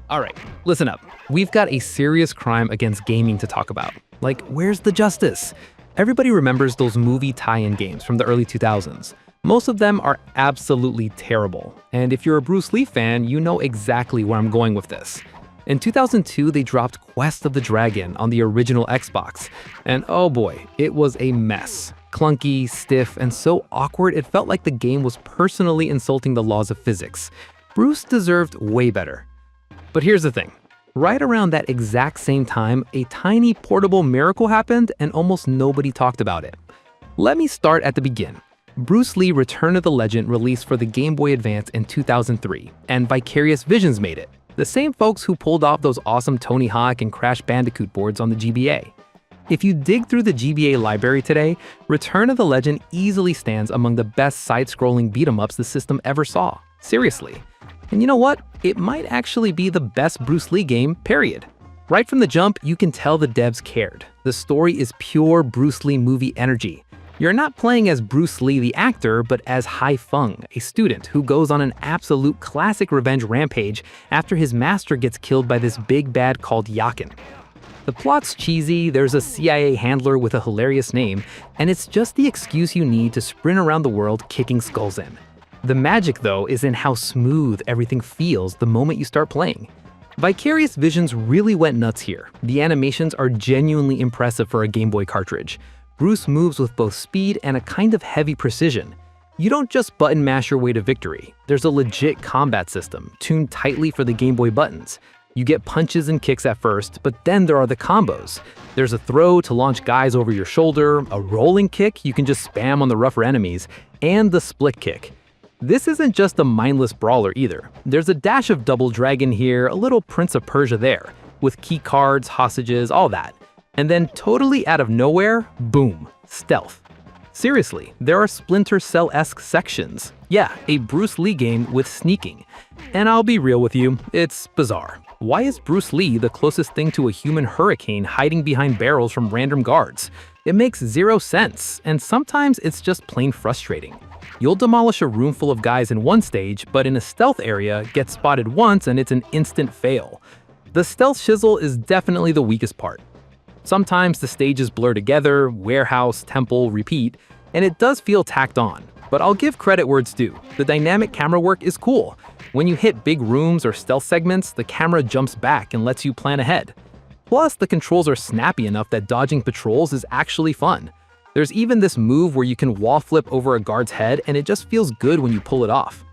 Alright, listen up. We've got a serious crime against gaming to talk about. Like, where's the justice? Everybody remembers those movie tie-in games from the early 2000s. Most of them are absolutely terrible. And if you're a Bruce Lee fan, you know exactly where I'm going with this. In 2002, they dropped Quest of the Dragon on the original Xbox. And oh boy, it was a mess. Clunky, stiff, and so awkward it felt like the game was personally insulting the laws of physics. Bruce deserved way better. But here's the thing. Right around that exact same time, a tiny portable miracle happened and almost nobody talked about it. Let me start at the beginning. Bruce Lee Return of the Legend released for the Game Boy Advance in 2003, and Vicarious Visions made it. The same folks who pulled off those awesome Tony Hawk and Crash Bandicoot boards on the GBA. If you dig through the GBA library today, Return of the Legend easily stands among the best side-scrolling beat-em-ups the system ever saw. Seriously. And you know what? It might actually be the best Bruce Lee game, period. Right from the jump, you can tell the devs cared. The story is pure Bruce Lee movie energy. You're not playing as Bruce Lee the actor, but as Feng, a student who goes on an absolute classic revenge rampage after his master gets killed by this big bad called Yakin. The plot's cheesy, there's a CIA handler with a hilarious name, and it's just the excuse you need to sprint around the world kicking skulls in. The magic, though, is in how smooth everything feels the moment you start playing. Vicarious Visions really went nuts here. The animations are genuinely impressive for a Game Boy cartridge. Bruce moves with both speed and a kind of heavy precision. You don't just button mash your way to victory. There's a legit combat system, tuned tightly for the Game Boy buttons. You get punches and kicks at first, but then there are the combos. There's a throw to launch guys over your shoulder, a rolling kick you can just spam on the rougher enemies, and the split kick. This isn't just a mindless brawler either. There's a dash of Double Dragon here, a little Prince of Persia there, with key cards, hostages, all that. And then totally out of nowhere, boom, stealth. Seriously, there are Splinter Cell-esque sections. Yeah, a Bruce Lee game with sneaking. And I'll be real with you, it's bizarre. Why is Bruce Lee the closest thing to a human hurricane hiding behind barrels from random guards? It makes zero sense, and sometimes it's just plain frustrating. You'll demolish a room full of guys in one stage, but in a stealth area, get spotted once and it's an instant fail. The stealth shizzle is definitely the weakest part. Sometimes the stages blur together, warehouse, temple, repeat, and it does feel tacked on. But I'll give credit where it's due. The dynamic camera work is cool. When you hit big rooms or stealth segments, the camera jumps back and lets you plan ahead. Plus, the controls are snappy enough that dodging patrols is actually fun. There's even this move where you can wall flip over a guard's head and it just feels good when you pull it off.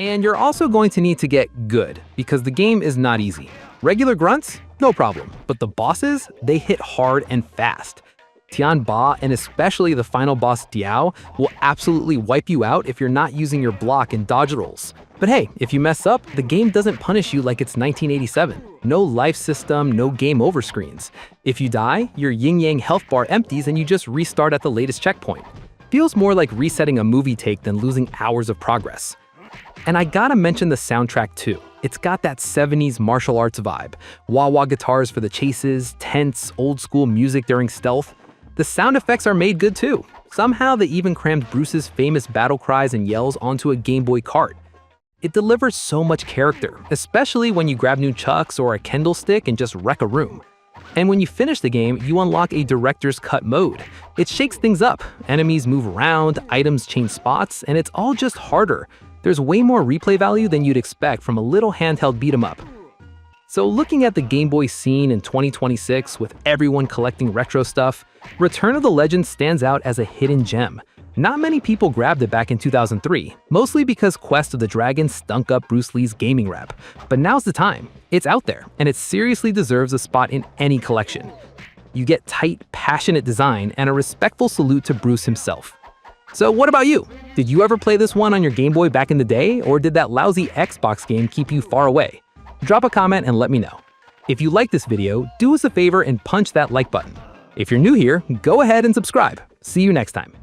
And you're also going to need to get good, because the game is not easy. Regular grunts? No problem. But the bosses? They hit hard and fast. Tian Ba, and especially the final boss Diao, will absolutely wipe you out if you're not using your block and dodge rolls. But hey, if you mess up, the game doesn't punish you like it's 1987. No life system, no game over screens. If you die, your yin-yang health bar empties and you just restart at the latest checkpoint. Feels more like resetting a movie take than losing hours of progress. And I gotta mention the soundtrack too. It's got that 70s martial arts vibe. Wah-wah guitars for the chases, tense, old-school music during stealth. The sound effects are made good too. Somehow they even crammed Bruce's famous battle cries and yells onto a Game Boy cart. It delivers so much character, especially when you grab nunchucks or a Kendall stick and just wreck a room. And when you finish the game, you unlock a director's cut mode. It shakes things up. Enemies move around, items change spots, and it's all just harder. There's way more replay value than you'd expect from a little handheld beat-em-up. So looking at the Game Boy scene in 2026 with everyone collecting retro stuff, Return of the Legend stands out as a hidden gem. Not many people grabbed it back in 2003, mostly because Quest of the Dragon stunk up Bruce Lee's gaming rep. But now's the time. It's out there, and it seriously deserves a spot in any collection. You get tight, passionate design and a respectful salute to Bruce himself. So what about you? Did you ever play this one on your Game Boy back in the day, or did that lousy Xbox game keep you far away? Drop a comment and let me know. If you like this video, do us a favor and punch that like button. If you're new here, go ahead and subscribe. See you next time.